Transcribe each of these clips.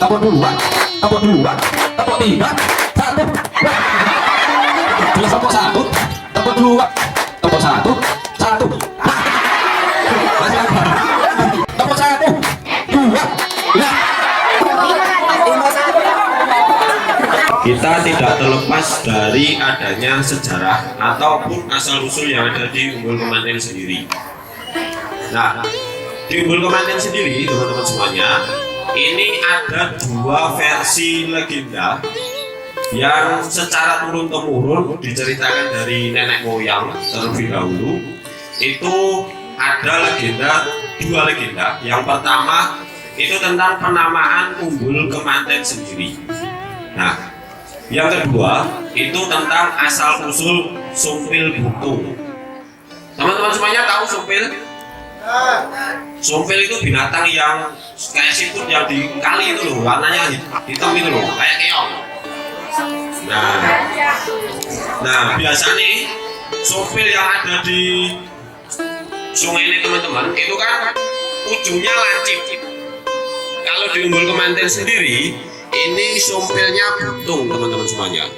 tepuk dua, tepuk dua, tepuk tiga, satu, terus tepuk satu, tepuk dua, tepuk satu, satu, masih ada, tepuk satu, dua, ya. Kita tidak terlepas dari adanya sejarah ataupun asal-usul yang ada di Umbul Kemanten sendiri. Nah, di Umbul Kemanten sendiri, teman-teman semuanya, ini ada dua versi legenda yang secara turun-temurun diceritakan dari nenek moyang terlebih dahulu. Itu ada dua legenda. Yang pertama itu tentang penamaan Umbul Kemanten sendiri. Nah, yang kedua itu tentang asal usul sumpil butung. Teman-teman semuanya tahu sumpil? Sumpil itu binatang yang kayak siput yang di kali itu loh, warnanya hitam itu loh, kayak keong. Nah biasanya sumpil yang ada di sungai ini teman-teman itu kan ujungnya lancip. Kalau di Umbul Kemanten sendiri ini sumpilnya butung teman-teman semuanya.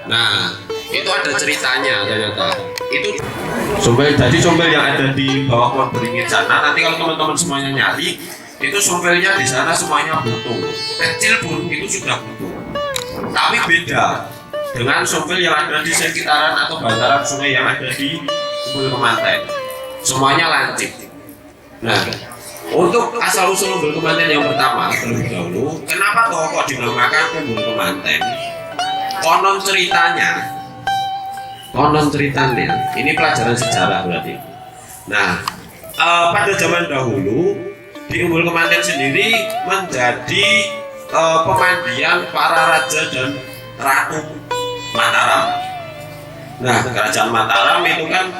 Nah itu ada ceritanya ternyata. Itu sumpil, jadi sumpil yang ada di bawah pohon beringin sana. Nanti kalau teman-teman semuanya nyari, itu sumpilnya di sana semuanya butung. Kecil pun itu sudah butung. Tapi beda dengan sumpil yang ada di sekitaran atau bantaran sungai yang ada di Umbul Kemanten. Semuanya lancip. Nah, untuk asal usul Umbul Kemanten yang pertama terlebih dahulu, kenapa kok dinamakan Umbul Kemanten? Konon ceritanya, ini pelajaran sejarah berarti. Nah, pada zaman dahulu di Umbul Kemanten sendiri menjadi pemandian para raja dan ratu Mataram. Nah, kerajaan Mataram itu kan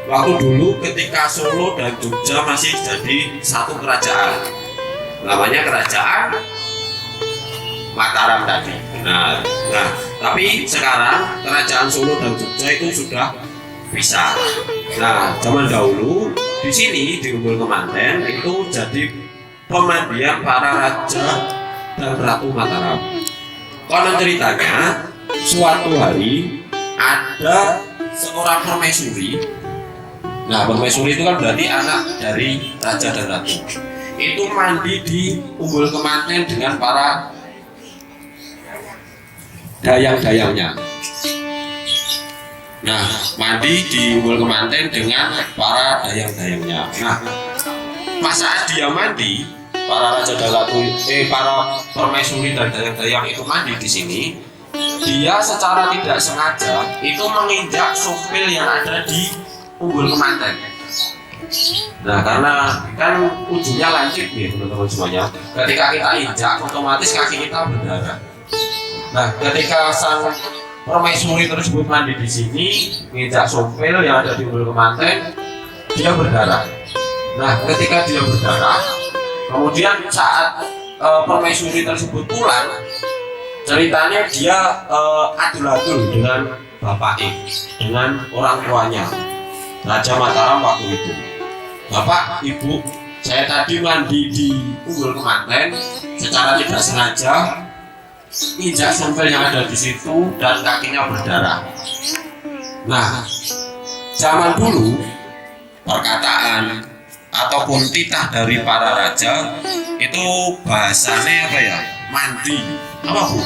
waktu dulu ketika Solo dan Jogja masih jadi satu kerajaan, namanya kerajaan Mataram tadi. Nah, tapi sekarang kerajaan Solo dan Jogja itu sudah pisah. Nah, zaman dahulu di sini di Umbul Kemanten itu jadi pemandian para raja dan ratu Mataram. Konon ceritanya suatu hari ada seorang permaisuri. Nah, permaisuri itu kan berarti anak dari raja dan ratu. Itu mandi di Umbul Kemanten dengan para dayang-dayangnya. Nah, mandi di Umbul Kemanten dengan para dayang-dayangnya. Nah, pas saat dia mandi, para raja dan ratu, para permaisuri dan dayang-dayang itu mandi di sini. Dia secara tidak sengaja itu menginjak sumpil yang ada di Umbul Kemanten. Nah, karena kan ujungnya lancip nih teman-teman semuanya. Ketika kita injak, otomatis kaki kita berdarah. Nah, ketika sang permaisuri tersebut mandi di sini, menginjak sumpil yang ada di Umbul Kemanten, dia berdarah. Nah, ketika dia berdarah, kemudian saat permaisuri tersebut pulang, ceritanya dia adul-adul dengan bapaknya, dengan orang tuanya, Raja Mataram waktu itu. Bapak, ibu, saya tadi mandi di Umbul Kemanten, secara tidak sengaja injak sumpil yang ada di situ dan kakinya berdarah. Nah, zaman dulu perkataan ataupun titah dari para raja itu bahasanya apa ya? Mandi, apa bu?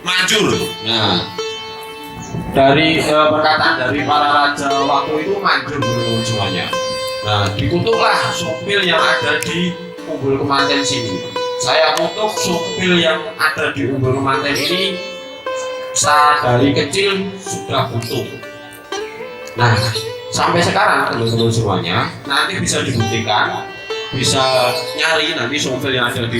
Manjur. Nah, dari perkataan dari para raja waktu itu manjur semuanya. Nah, dikutuklah sumpil yang ada di Umbul Kemanten sini. Saya kutuk sumpil yang ada di Umbul Kemanten ini dari kecil sudah butuh. Nah, sampai sekarang teman-teman semuanya nanti bisa dibuktikan, bisa nyari nanti sumpil yang ada di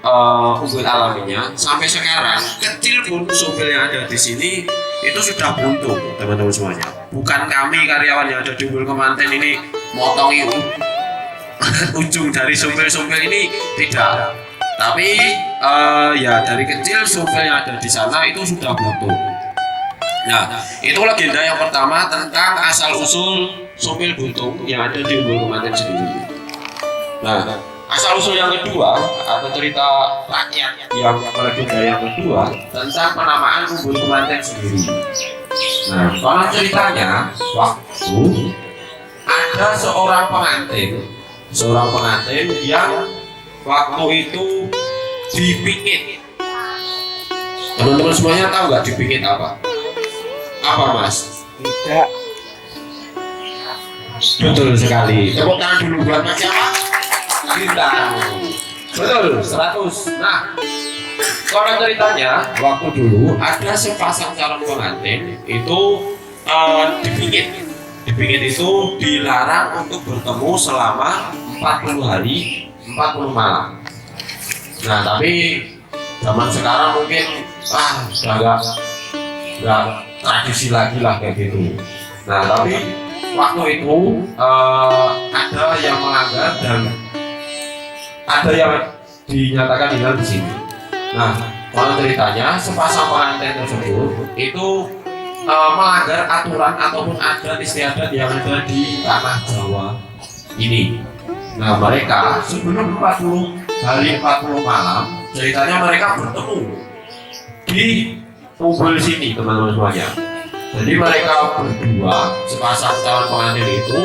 Umbul alaminya. Sampai sekarang kecil pun sumpil yang ada di sini itu sudah buntung teman-teman semuanya. Bukan kami karyawan yang ada di Umbul Kemanten ini motongi ujung dari sumpil-sumpil ini, tidak. Tapi ya dari kecil sumpil yang ada di sana itu sudah buntung. Nah, itu legenda yang pertama tentang asal usul sumpil buntung yang ada di Umbul Kemanten sendiri. Nah, asal usul yang kedua atau cerita rakyat yang melegenda yang kedua tentang penamaan Umbul Kemanten sendiri. Nah, konon ceritanya waktu ada seorang pengantin yang waktu itu dipikit. Teman-teman semuanya tahu nggak dipikit apa? Apa Mas? Tidak. Betul sekali. Tepuk tangan dulu buat Mas siapa? Bintang. Betul, 100. Nah, konon ceritanya waktu dulu ada sepasang calon pengantin itu dipikit. Dipikit itu dilarang untuk bertemu selama 40 hari 40 malam. Nah, tapi zaman sekarang mungkin sudah nggak tradisi lagi lah kayak gitu. Nah, tapi waktu itu ada yang melanggar dan ada yang dinyatakan hilang di sini. Nah, kalau ceritanya sepasang pengantin tersebut itu melanggar aturan ataupun adat istiadat yang ada di tanah Jawa ini. Nah, mereka sebelum 40 hari 40 malam ceritanya mereka bertemu di Umbul sini, teman-teman semuanya. Jadi mereka berdua sepasang calon pengantin itu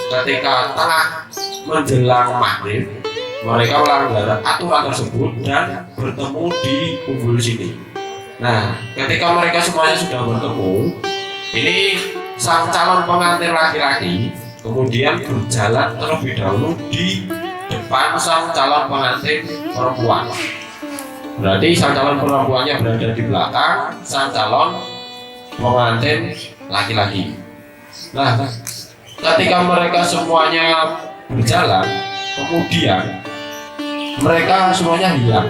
ketika tengah menjelang maghrib mereka melanggar aturan tersebut dan bertemu di Umbul sini. Nah, ketika mereka semuanya sudah bertemu, ini sang calon pengantin laki-laki kemudian berjalan terlebih dahulu di depan sang calon pengantin perempuan. Berarti sang calon perempuannya berada di belakang sang calon pengantin laki-laki. Nah, ketika mereka semuanya berjalan, kemudian mereka semuanya hilang.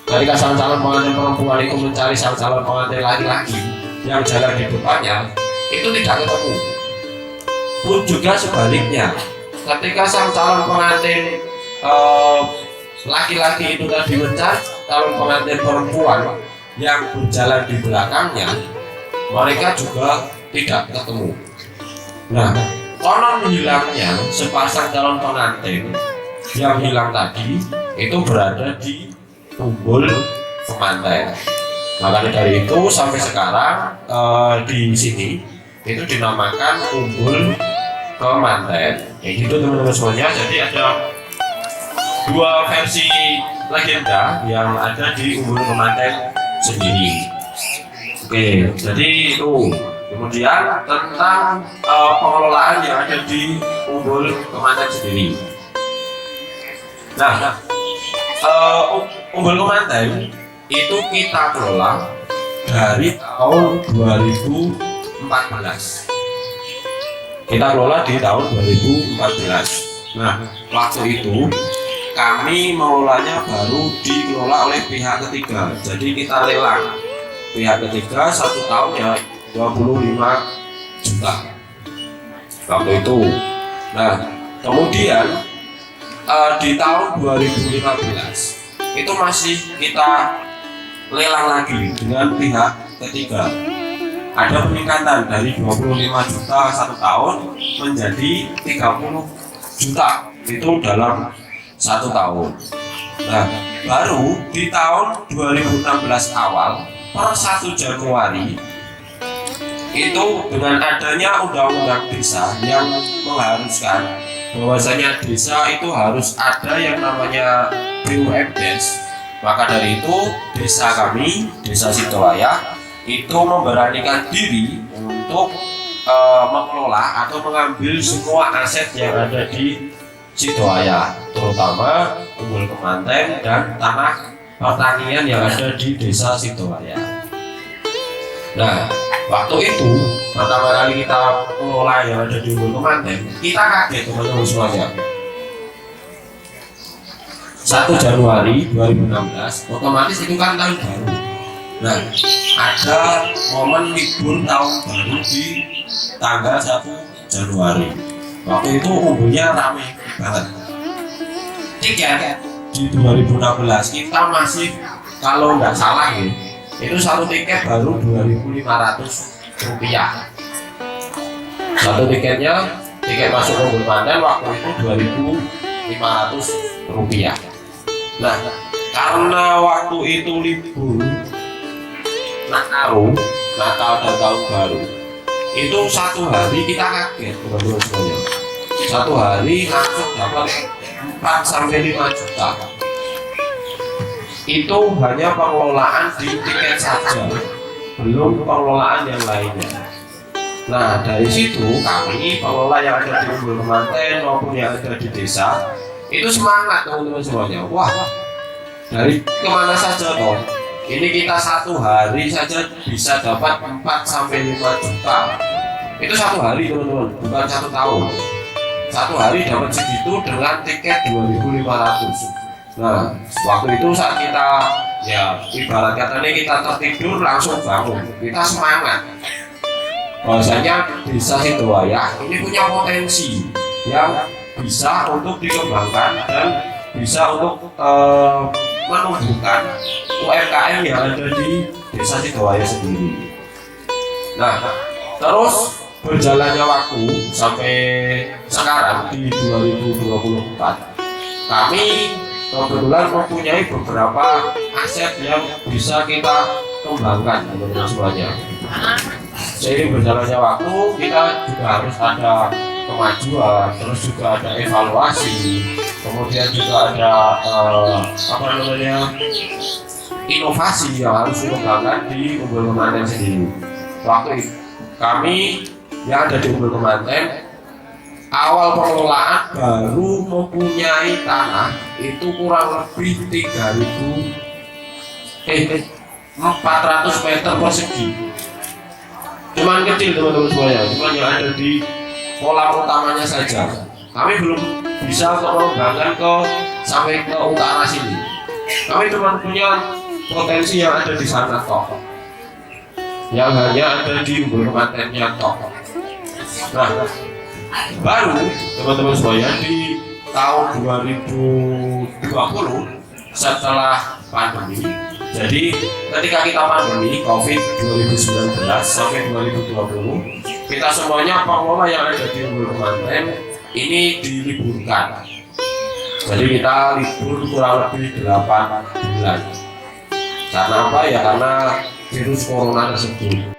Ketika sang calon pengantin perempuan itu mencari sang calon pengantin laki-laki yang jalan di depannya, itu tidak ketemu. Pun juga sebaliknya, ketika sang calon pengantin laki-laki itu tadi mencari calon pengantin perempuan yang berjalan di belakangnya, mereka juga tidak ketemu. Nah, konon hilangnya sepasang calon pengantin yang hilang tadi itu berada di Umbul Kemanten. Makanya dari itu sampai sekarang di sini itu dinamakan Umbul Kemanten. Kayak gitu teman-teman semuanya. Jadi ada dua versi legenda yang ada di Umbul Kemanten sendiri. Oke, jadi itu. Kemudian tentang pengelolaan yang ada di Umbul Kemanten sendiri. Nah, Umbul Kemanten itu kita kelola dari tahun 2014. Kita kelola di tahun 2014. Nah, waktu itu kami mengelolanya baru dikelola oleh pihak ketiga. Jadi kita lelang. Pihak ketiga 1 tahun ya 25 juta waktu itu. Nah, kemudian di tahun 2015 itu masih kita lelang lagi dengan pihak ketiga. Ada peningkatan dari 25 juta 1 tahun menjadi 30 juta itu dalam 1 tahun. Nah, baru di tahun 2016 awal per 1 Januari itu dengan adanya undang-undang desa yang mengharuskan bahwasanya desa itu harus ada yang namanya BUMDes. Maka dari itu desa kami, Desa Sidowaya itu memberanikan diri untuk mengelola atau mengambil semua aset yang ada di Sidowaya, terutama Umbul Kemanten dan tanah pertanian yang ada di Desa Sidowaya. Nah, waktu itu pertama kali kita mengelola yang ada di Umbul Kemanten, kita kaget teman-teman semuanya. 1 Januari 2016, otomatis itu kan tahun baru. Nah, ada momen libur tahun baru di tanggal 1 Januari. Waktu itu umbulnya ramai banget. Tiket di 2016 kita masih, kalau nggak salah ya, itu 1 tiket baru 2.500 rupiah. 1 tiketnya, tiket masuk Umbul Kemanten waktu itu 2.500 Rp500. Nah, karena waktu itu libur Natal dan Tahun Baru, itu satu hari kita kaget teman-teman semuanya. Satu hari langsung dapat 4 sampai 5 juta. Itu hanya pengelolaan di tiket saja, belum pengelolaan yang lainnya. Nah, dari situ kami pengelola yang ada di Umbul Kemanten maupun yang ada di desa itu semangat teman-teman semuanya. Wah, dari kemana saja toh? Ini kita satu hari saja bisa dapat 4 sampai 5 juta. Itu satu hari teman-teman, bukan 1 tahun. Satu hari dapat segitu dengan tiket 2.500. Nah, waktu itu saat kita ya ibarat katanya kita tertidur langsung bangun, kita semangat. Bahwasanya desa Sidowayah ini punya potensi yang bisa untuk dikembangkan dan bisa untuk menumbuhkan UMKM yang ada di desa Sidowayah sendiri. Nah, terus berjalannya waktu sampai sekarang di 2024, kami kebetulan mempunyai beberapa aset yang bisa kita kembangkan teman-teman semuanya. Seiring berjalannya waktu, kita juga harus ada kemajuan, terus juga ada evaluasi, kemudian juga ada inovasi yang harus dikembangkan di Umbul Kemanten sendiri. Waktu itu kami yang ada di Umbul Kemanten, awal pengelolaan baru mempunyai tanah itu kurang lebih 400 meter persegi. Cuman kecil teman-teman semuanya, cuman yang ada di kolam utamanya saja. Kami belum bisa untuk mengembangkan sampai ke utara sini. Kami cuma punya potensi yang ada di sana toh, yang hanya ada di Umbul Kemantennya toh. Nah, baru teman-teman semuanya di tahun 2020 setelah pandemi, jadi ketika kita pandemi COVID 2019 sampai 2020, kita semuanya pengelola yang ada di Umbul Kemanten ini diliburkan. Jadi kita libur kurang lebih 8 bulan. Karena apa ya? Karena virus corona tersebut.